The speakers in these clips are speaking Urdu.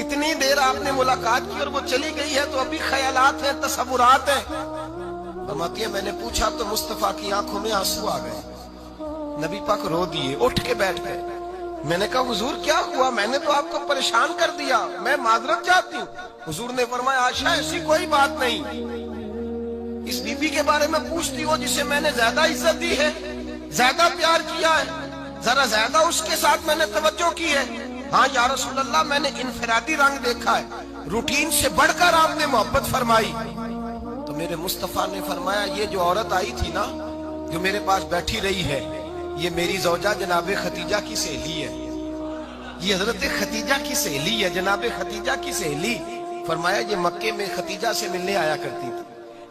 اتنی دیر آپ نے ملاقات کی اور وہ چلی گئی ہے تو ابھی خیالات ہیں، تصورات ہیں۔ فرماتی ہے میں نے پوچھا تو مصطفیٰ کی آنکھوں میں آنسو آ گئے، نبی پاک رو دیے، اٹھ کے بیٹھ گئے۔ میں نے کہا حضور کیا ہوا؟ میں نے تو آپ کو پریشان کر دیا، میں معذرت چاہتی ہوں۔ حضور نے فرمایا عائشہ ایسی کوئی بات نہیں، اس بی بی کے بارے میں پوچھتی ہو جسے میں نے زیادہ عزت دی ہے، زیادہ پیار کیا ہے، ذرا زیادہ اس کے ساتھ میں نے توجہ کی ہے۔ ہاں یا رسول اللہ میں نے انفرادی رنگ دیکھا ہے، روٹین سے بڑھ کر آپ نے محبت فرمائی۔ تو میرے مصطفیٰ نے فرمایا یہ جو عورت آئی تھی نا، جو میرے پاس بیٹھی رہی ہے، یہ میری زوجہ جناب خدیجہ کی سہیلی ہے، یہ حضرت خدیجہ کی سہیلی ہے، جناب خدیجہ کی سہیلی۔ فرمایا یہ مکے میں خدیجہ سے ملنے آیا کرتی تھی،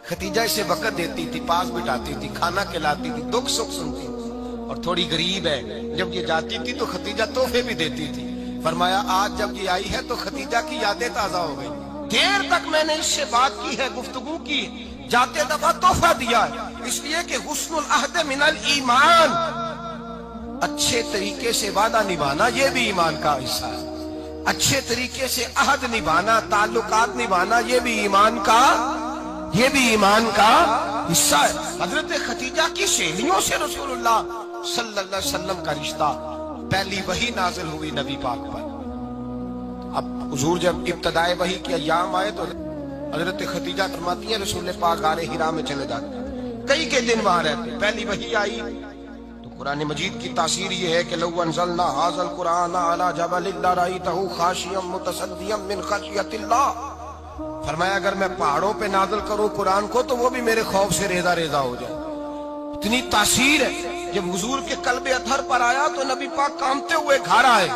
خدیجہ اسے وقت دیتی تھی، پاس بٹھاتی تھی، کھانا کھلاتی تھی، دکھ سکھ سنتی تھی، اور تھوڑی غریب ہے، جب یہ جاتی تھی تو خدیجہ تحفے بھی دیتی تھی۔ فرمایا آج جب یہ آئی ہے تو خدیجہ کی یادیں تازہ ہو گئی، دیر تک میں نے اس سے بات کی ہے، گفتگو کی، جاتے دفعہ تحفہ دیا ہے، اس لیے کہ حسن العہد من الایمان، اچھے طریقے سے وعدہ نبھانا یہ بھی ایمان کا حصہ ہے، اچھے طریقے سے عہد نبھانا، تعلقات نبھانا یہ بھی ایمان کا حصہ ہے۔ حضرت خدیجہ کی سہیلیوں سے رسول اللہ صلی اللہ علیہ وسلم کا رشتہ، پہلی وحی نازل ہوئی نبی پاک پر۔ اب حضور جب ابتدائے وحی کے ایام آئے تو حضرت خدیجہ فرماتی ہیں رسول پاک غار حرا میں چلے جاتے، کئی کے دن وہاں رہتے، پہلی وحی آئی تو قرآن مجید کی تاثیر یہ ہے کہ لو انزلنا ھذا القرآن علی جبل لرأیتہ خاشعا متصدعا من خشیۃ اللہ، فرمایا اگر میں پہاڑوں پہ نازل کروں قرآن کو تو وہ بھی میرے خوف سے ریزہ ریزہ ہو جائے، اتنی تاثیر ہے۔ جب حضور کے قلب اطہر پر آیا تو نبی پاک کانپتے ہوئے گھر آئے،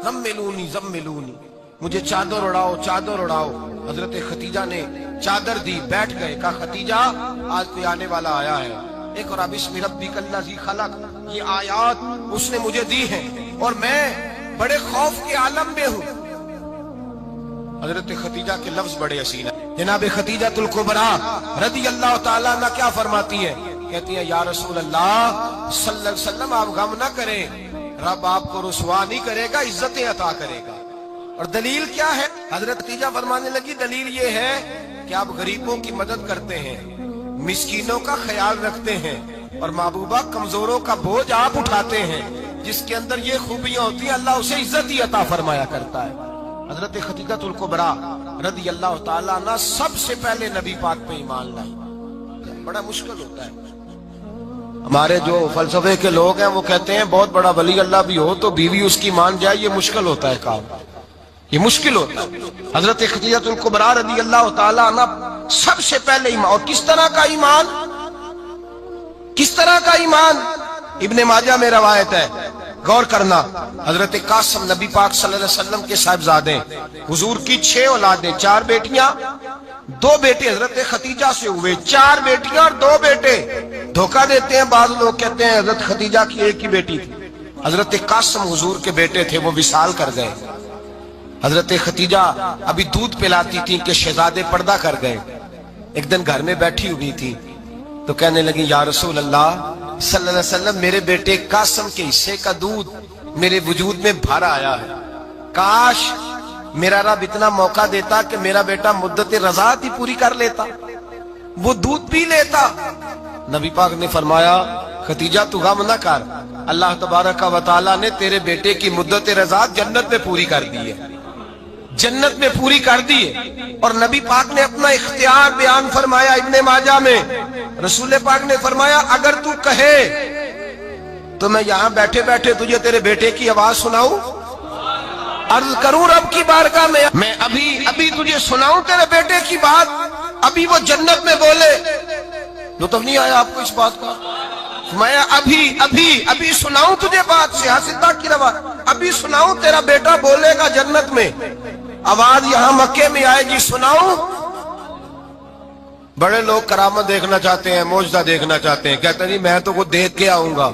زملونی زملونی، مجھے چادر اڑاؤ چادر اڑاؤ۔ حضرت خدیجہ نے چادر دی، بیٹھ گئے، کہا خدیجہ آج کوئی آنے والا آیا ہے، اقرأ بسم ربک الذی خلق، یہ آیات اس نے مجھے دی ہیں اور میں بڑے خوف کے عالم میں ہوں۔ حضرت خدیجہ کے لفظ بڑے حسین ہیں، جناب خدیجہ الکبریٰ رضی اللہ تعالیٰ عنہ کیا فرماتی ہیں؟ کہتی ہیں یا رسول اللہ صلی اللہ علیہ وسلم آپ غم نہ کریں، رب آپ کو رسوا نہیں کرے گا، عزتیں عطا کرے گا۔ اور دلیل کیا ہے؟ حضرت خدیجہ فرمانے لگی دلیل یہ ہے کہ آپ غریبوں کی مدد کرتے ہیں، مسکینوں کا خیال رکھتے ہیں، اور محبوبہ کمزوروں کا بوجھ آپ اٹھاتے ہیں، جس کے اندر یہ خوبیاں ہوتی ہیں اللہ اسے عزت ہی عطا فرمایا کرتا ہے۔ حضرت خدیجہ الکبریٰ رضی اللہ تعالیٰ عنہ سب سے پہلے نبی پاک پہ ایمان لائی۔ بڑا مشکل ہوتا ہے، ہمارے جو فلسفے کے لوگ ہیں وہ کہتے ہیں بہت بڑا ولی اللہ بھی ہو تو بیوی اس کی مان جائے، یہ مشکل ہوتا ہے کام، یہ مشکل ہوتا ہے۔ حضرت خدیجہ الکبریٰ رضی اللہ تعالیٰ عنہ سب سے پہلے ایمان، اور کس طرح کا ایمان؟ کس طرح کا ایمان؟ ابن ماجہ میں روایت ہے، غور کرنا، حضرت قاسم نبی پاک صلی اللہ علیہ وسلم کے صاحبزادے، حضور کی 6 اولادیں، 4 بیٹیاں 2 بیٹے حضرت خدیجہ سے ہوئے، 4 بیٹیاں اور 2 بیٹے۔ دھوکہ دیتے ہیں بعض لوگ، کہتے ہیں حضرت خدیجہ کی ایک ہی بیٹی تھی، حضرت قاسم حضور کے بیٹے تھے، وہ وصال کر گئے۔ حضرت خدیجہ ابھی دودھ پلاتی تھی کہ شہزادے پردہ کر گئے، ایک دن گھر میں بیٹھی ہوئی تھی تو کہنے لگی یا رسول اللہ صلی اللہ علیہ وسلم میرے بیٹے قاسم کے حصے کا دودھ میرے وجود میں بھر آیا ہے، کاش میرا رب اتنا موقع دیتا کہ میرا بیٹا مدت رضاعت ہی پوری کر لیتا، وہ دودھ پی لیتا۔ نبی پاک نے فرمایا خدیجہ تو غم نہ کر، اللہ تبارک و تعالیٰ نے تیرے بیٹے کی مدت رضاعت جنت میں پوری کر دی ہے، جنت میں پوری کر دی ہے۔ اور نبی پاک نے اپنا اختیار بیان فرمایا ابن ماجہ میں، رسول پاک نے فرمایا اگر تو کہے تو میں یہاں بیٹھے بیٹھے تجھے تیرے بیٹے کی آواز سناؤں، عرض کروں رب کی بارگاہ میں ابھی تجھے سناؤں تیرے بیٹے کی بات، ابھی وہ جنت میں بولے۔ لطف نہیں آیا آپ کو اس بات کا؟ میں ابھی سناؤں تجھے بات، سیاستہ کی روایت، ابھی سناؤں تیرا بیٹا بولے گا جنت میں، آواز یہاں مکے میں آئے گی، سناؤں؟ بڑے لوگ کرامت دیکھنا چاہتے ہیں، معجزہ دیکھنا چاہتے ہیں، کہتے ہیں جی میں تو وہ دیکھ کے آؤں گا،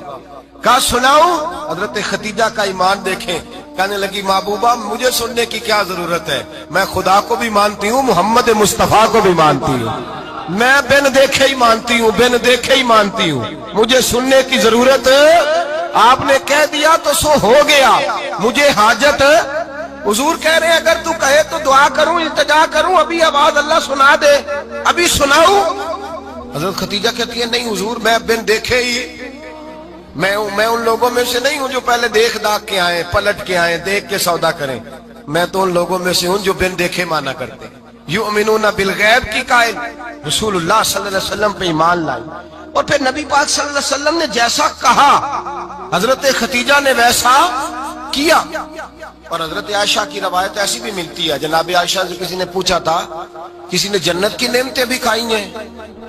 کہا سناؤں؟ حضرت خدیجہ کا ایمان دیکھیں، کہنے لگی محبوبہ مجھے سننے کی کیا ضرورت ہے، میں خدا کو بھی مانتی ہوں، محمد مصطفیٰ کو بھی مانتی ہوں، میں بن دیکھے ہی مانتی ہوں، بن دیکھے ہی مانتی ہوں، مجھے سننے کی ضرورت آپ نے کہہ دیا تو سو ہو گیا، مجھے حاجت حضور کہہ رہے ہیں اگر تو کہے تو دعا کروں، التجا کروں، ابھی آواز اللہ سنا دے، ابھی سناؤں؟ حضرت خدیجہ کہتی ہے نہیں حضور، میں بن دیکھے ہی، میں ان لوگوں میں سے نہیں ہوں جو پہلے دیکھ داکھ کے آئیں، پلٹ کے آئیں، دیکھ کے سودا کریں، میں تو ان لوگوں میں سے ہوں جو بن دیکھے مانا کرتے ہیں۔ یؤمنون بالغیب کی قائل رسول اللہ صلی اللہ علیہ وسلم پہ ایمان لائے، اور پھر نبی پاک صلی اللہ علیہ وسلم نے جیسا کہا حضرت خدیجہ نے ویسا کیا۔ اور حضرت عائشہ کی روایت ایسی بھی ملتی ہے، جناب عائشہ سے کسی نے پوچھا تھا کسی نے جنت کی نعمتیں بھی کھائی ہیں؟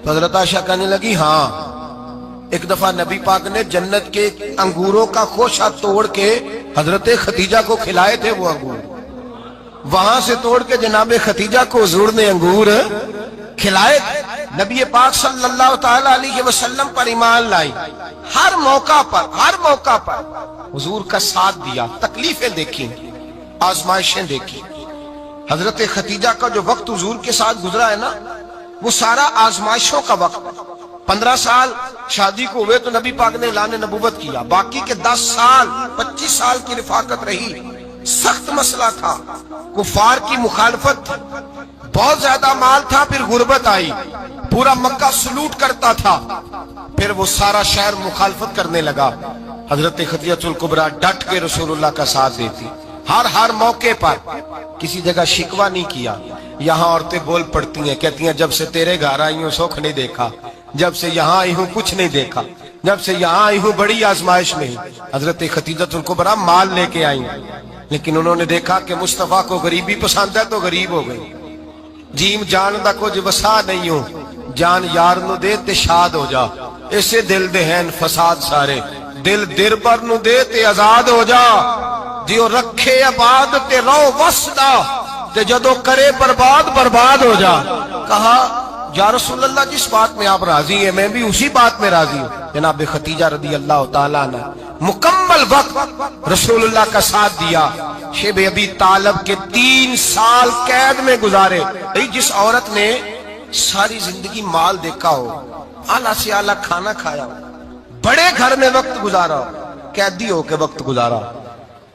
تو حضرت عائشہ کہنے لگی ہاں، ایک دفعہ نبی پاک نے جنت کے انگوروں کا خوشہ توڑ کے حضرت خدیجہ کو کھلائے تھے، وہ انگور وہاں سے توڑ کے جناب خدیجہ کو حضور نے انگور کھلائے تھے۔ نبی پاک صلی اللہ تعالی علیہ وسلم پر ایمان لائی، ہر موقع پر حضور کا ساتھ دیا، تکلیفیں دیکھی، آزمائشیں دیکھی۔ حضرت خدیجہ کا جو وقت حضور کے ساتھ گزرا ہے نا، وہ سارا آزمائشوں کا وقت ہے۔ 15 سال شادی کو ہوئے تو نبی پاک نے اعلان نبوت کیا، باقی کے 10 سال 25 سال کی رفاقت رہی، سخت مسئلہ تھا، کفار کی مخالفت تھی، بہت زیادہ مال تھا، پھر غربت آئی، پورا مکہ سلوٹ کرتا تھا، پھر وہ سارا شہر مخالفت کرنے لگا۔ حضرت خدیجہ الکبریٰ ڈٹ کے رسول اللہ کا ساتھ دیتی، ہر موقع پر کسی جگہ شکوہ نہیں کیا۔ یہاں عورتیں بول پڑتی ہیں، کہتی ہیں جب سے تیرے گھر آئی ہوں سکھ نہیں دیکھا، جب سے یہاں آئی ہوں کچھ نہیں دیکھا، جب سے یہاں آئی ہوں بڑی آزمائش میں۔ حضرت خدیجہ الکبریٰ مال لے کے آئی، لیکن انہوں نے دیکھا کہ مصطفیٰ کو غریبی پسند ہے تو غریب ہو گئی۔ جیم جان دا کچھ وسا نہیں ہوں، جان یار نو دے تے شاد ہو جا، اسے دل دے ہیں فساد سارے، دل دیر پر نو دے تے آزاد ہو جا، دیو رکھے آباد تے رو وسدا، تے جدو کرے برباد ہو جا۔ کہا یا رسول اللہ جس بات میں آپ راضی ہیں میں بھی اسی بات میں راضی ہوں۔ جناب خدیجہ رضی اللہ تعالیٰ عنہ مکمل وقت رسول اللہ کا ساتھ دیا۔ شیب ابی طالب کے 3 سال قید میں گزارے۔ جس عورت نے ساری زندگی مال دیکھا ہو، اعلیٰ سے اعلیٰ کھانا کھایا ہو، بڑے گھر میں وقت گزارا ہو، قیدی ہو کے وقت گزارا،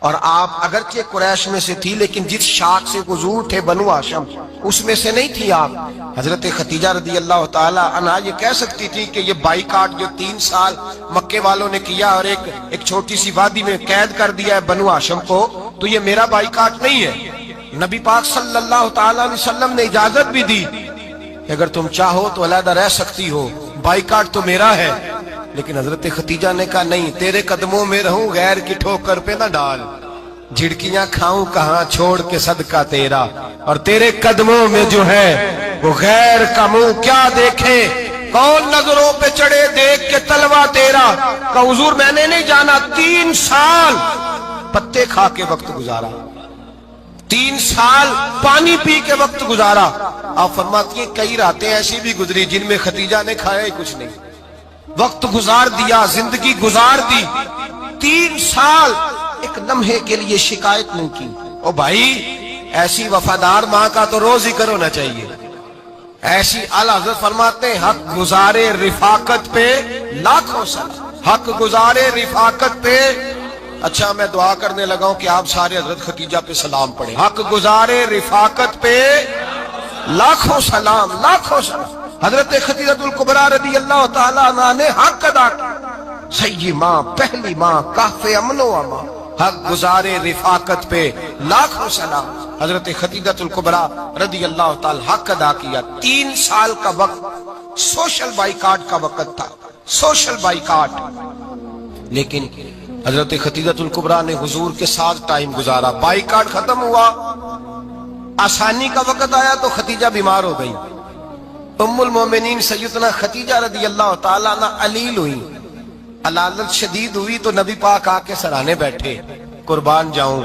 اور آپ اگرچہ قریش میں سے تھی لیکن جس شاخ سے حضور تھے بنو ہاشم اس میں سے نہیں تھی آپ۔ حضرت خدیجہ رضی اللہ تعالی عنہا یہ کہہ سکتی تھی کہ یہ بائیکاٹ جو 3 سال مکے والوں نے کیا اور ایک چھوٹی سی وادی میں قید کر دیا ہے بنو ہاشم کو، تو یہ میرا بائیکاٹ نہیں ہے۔ نبی پاک صلی اللہ تعالی علیہ وسلم نے اجازت بھی دی کہ اگر تم چاہو تو علیحدہ رہ سکتی ہو، بائیکاٹ تو میرا ہے۔ لیکن حضرت خدیجہ نے کہا نہیں، تیرے قدموں میں رہوں، غیر کی ٹھوکر پہ نہ ڈال، جھڑکیاں کھاؤں کہاں چھوڑ کے صدقہ تیرا، اور تیرے قدموں میں جو ہے وہ غیر کا منہ کیا دیکھے، کون نظروں پہ چڑھے دیکھ کے تلوا تیرا۔ کہ حضور میں نے نہیں جانا، 3 سال پتے کھا کے وقت گزارا، 3 سال پانی پی کے وقت گزارا۔ آپ فرماتی ہیں کئی راتیں ایسی بھی گزری جن میں خدیجہ نے کھایا ہی کچھ نہیں، وقت گزار دیا، زندگی گزار دی۔ 3 سال ایک لمحے کے لیے شکایت نہیں کی۔ او بھائی ایسی وفادار ماں کا تو روز ذکر ہونا چاہیے۔ ایسی اعلیٰ حضرت فرماتے ہیں حق گزارے رفاقت پہ لاکھوں سلام، حق گزارے رفاقت پہ۔ اچھا میں دعا کرنے لگا ہوں کہ آپ سارے حضرت خدیجہ پہ سلام پڑھیں۔ حق گزارے رفاقت پہ لاکھوں سلام، لاکھوں سلام۔ حضرت خدیجہ الکبریٰ رضی اللہ تعالیٰ عنہا نے حق ادا کیا، سیدی ماں، پہلی ماں، کہف امن و امان، حق گزارے رفاقت پہ لاکھوں سلام۔ حضرت خدیجہ الکبریٰ رضی اللہ تعالی حق ادا کیا۔ 3 سال کا وقت سوشل بائیکاٹ کا وقت تھا، سوشل بائیکاٹ۔ لیکن حضرت خدیجہ الکبریٰ نے حضور کے ساتھ ٹائم گزارا، بائیکاٹ ختم ہوا، آسانی کا وقت آیا تو خدیجہ بیمار ہو گئی۔ ام المومنین سیدنا خدیجہ رضی اللہ تعالیٰ عنہ علیل ہوئی، علالت شدید ہوئی تو نبی پاک آ کے سرانے بیٹھے، قربان جاؤں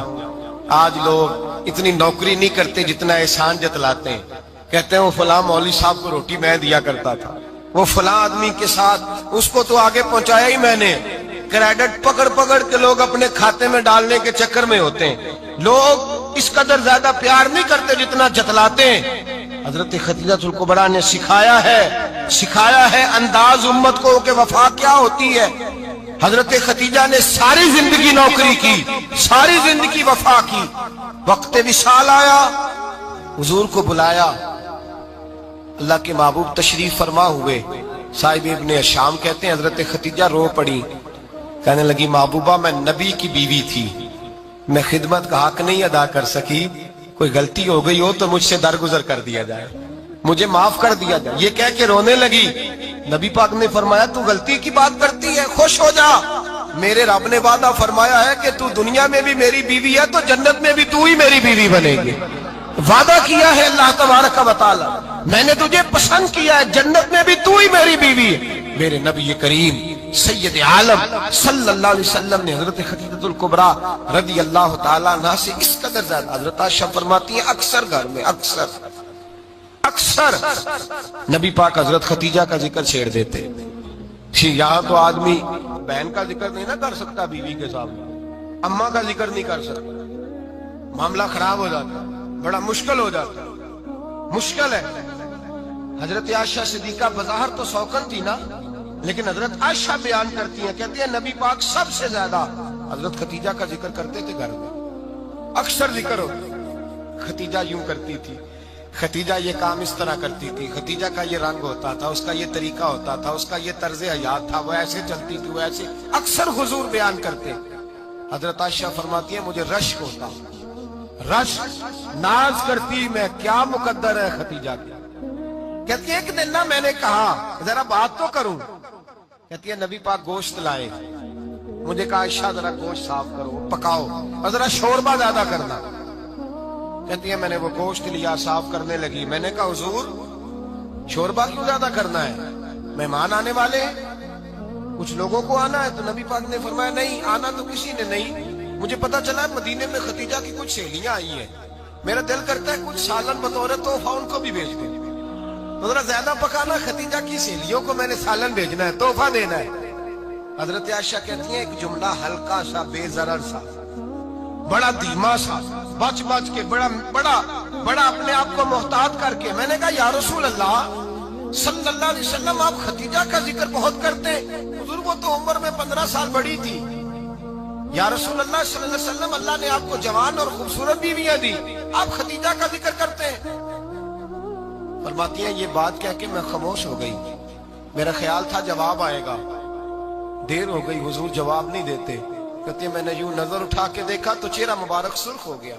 آج لوگ اتنی نوکری نہیں کرتے جتنا احسان جتلاتے ہیں۔ کہتے ہیں وہ فلاں مولوی صاحب کو روٹی میں دیا کرتا تھا، وہ فلاں آدمی کے ساتھ اس کو تو آگے پہنچایا ہی میں نے۔ کریڈٹ پکڑ پکڑ کے لوگ اپنے کھاتے میں ڈالنے کے چکر میں ہوتے ہیں، لوگ اس قدر زیادہ پیار نہیں کرتے جتنا جتلاتے ہیں۔ حضرت خدیجہ الکبریٰ نے سکھایا ہے انداز امت کو کہ وفا کیا ہوتی ہے۔ حضرت خدیجہ نے ساری زندگی نوکری کی، ساری زندگی وفا کی، وقت وصال آیا، حضور کو بلایا، اللہ کے محبوب تشریف فرما ہوئے، صاحب ابن شام کہتے ہیں حضرت خدیجہ رو پڑی، کہنے لگی محبوبہ میں نبی کی بیوی تھی، میں خدمت کا حق نہیں ادا کر سکی، کوئی غلطی ہو گئی ہو تو مجھ سے درگزر کر دیا جائے، مجھے معاف کر دیا جائے۔ یہ کہہ کے رونے لگی، نبی پاک نے فرمایا تو غلطی کی بات کرتی ہے، خوش ہو جا، میرے رب نے وعدہ فرمایا ہے کہ تو دنیا میں بھی میری بیوی ہے تو جنت میں بھی تو ہی میری بیوی بنے گی، وعدہ کیا ہے اللہ تبارک و تعالی، میں نے تجھے پسند کیا ہے، جنت میں بھی تو ہی میری بیوی ہے۔ میرے نبی کریم سید عالم صلی اللہ علیہ وسلم نے حضرت خدیجہ الکبریٰ رضی اللہ تعالیٰ عنہ سے اس قدر زیادہ، حضرت عائشہ فرماتی ہیں اکثر گھر میں اکثر نبی پاک حضرت خدیجہ کا ذکر چھیڑ دیتے۔ یہاں تو آدمی بہن کا ذکر نہیں نہ کر سکتا بیوی کے سامنے، اماں کا ذکر نہیں کر سکتا، معاملہ خراب ہو جاتا، بڑا مشکل ہو جاتا، مشکل ہے۔ حضرت عائشہ صدیقہ بظاہر تو سوکن تھی نا، لیکن حضرت عائشہ بیان کرتی ہیں، کہتی ہیں نبی پاک سب سے زیادہ حضرت خدیجہ کا ذکر کرتے تھے گھر میں، اکثر ذکر ہوتا۔ خدیجہ یوں کرتی تھی، خدیجہ یہ کام اس طرح کرتی تھی، خدیجہ کا یہ رنگ ہوتا تھا، اس کا یہ طریقہ ہوتا تھا، اس کا یہ طرز حیات تھا، وہ ایسے چلتی تھی، وہ ایسے، اکثر حضور بیان کرتے۔ حضرت عائشہ فرماتی ہے مجھے رشک ہوتا، رشک، ناز کرتی میں، کیا مقدر ہے خدیجہ کی۔ کہتی ہے ایک دن نا میں نے کہا ذرا بات تو کروں، کہتی ہے نبی پاک گوشت لائے، مجھے کہا عائشہ ذرا گوشت صاف کرو، پکاؤ اور ذرا شوربہ زیادہ کرنا۔ کہتی ہے میں نے وہ گوشت لیا، صاف کرنے لگی، میں نے کہا حضور شوربہ کیوں زیادہ کرنا ہے، مہمان آنے والے ہیں، کچھ لوگوں کو آنا ہے۔ تو نبی پاک نے فرمایا نہیں، آنا تو کسی نے نہیں، مجھے پتا چلا مدینے میں خدیجہ کی کچھ سہیلیاں آئی ہیں، میرا دل کرتا ہے کچھ سالن بطور تحفہ ان کو بھی بھیج دیں، تو ذرا زیادہ پکانا، خدیجہ کی سہیلیوں کو میں نے سالن بھیجنا ہے، تحفہ دینا ہے۔ حضرت عائشہ کہتی ہیں ایک جملہ ہلکا سا، بے ضرر سا، بڑا دھیما سا، بچ کے بڑا اپنے آپ کو محتاط کر کے، میں نے کہا یا رسول اللہ صلی اللہ علیہ وسلم آپ خدیجہ کا ذکر بہت کرتے ہیں، حضور وہ تو عمر میں 15 سال بڑی تھی، یا رسول اللہ صلی اللہ علیہ وسلم اللہ نے آپ کو جوان اور خوبصورت بیویاں دی، آپ خدیجہ کا ذکر کرتے ہیں۔ فرماتی ہیں یہ بات کہہ کے میں خاموش ہو گئی، میرا خیال تھا جواب آئے گا، دیر ہو گئی، حضور جواب نہیں دیتے۔ کہتے ہیں میں نے یوں نظر اٹھا کے دیکھا تو چہرہ مبارک سرخ ہو گیا،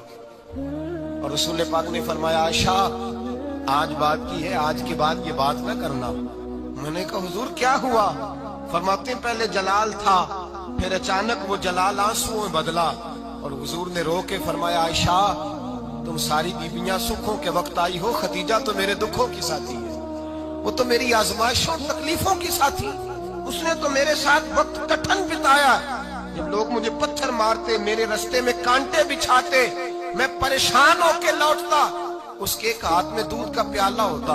اور رسول پاک نے فرمایا عائشہ آج بات کی ہے، آج کے بعد یہ بات نہ کرنا۔ میں نے کہا حضور کیا ہوا؟ فرماتے ہیں پہلے جلال تھا، پھر اچانک وہ جلال آنسوں میں بدلا، اور حضور نے رو کے فرمایا عائشہ تم ساری بیویاں سکھوں کے وقت آئی ہو، خدیجہ تو میرے دکھوں کی ساتھی ہے، وہ تو میری آزمائشوں تکلیفوں کی ساتھی، اس نے تو میرے ساتھ وقت کٹھن بتایا، جب لوگ مجھے پتھر مارتے، میرے رستے میں کانٹے بچھاتے، میں پریشان ہو کے لوٹتا، اس کے ایک ہاتھ میں دودھ کا پیالہ ہوتا،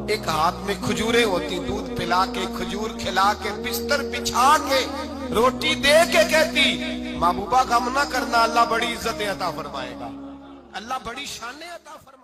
ایک ہاتھ میں کھجوریں ہوتی، دودھ پلا کے، کھجور کھلا کے، بستر بچھا کے، روٹی دے کے کہتی محبوبہ غم نہ کرنا، اللہ بڑی عزتیں عطا فرمائے گا، اللہ بڑی شانیں عطا فرمائے گا۔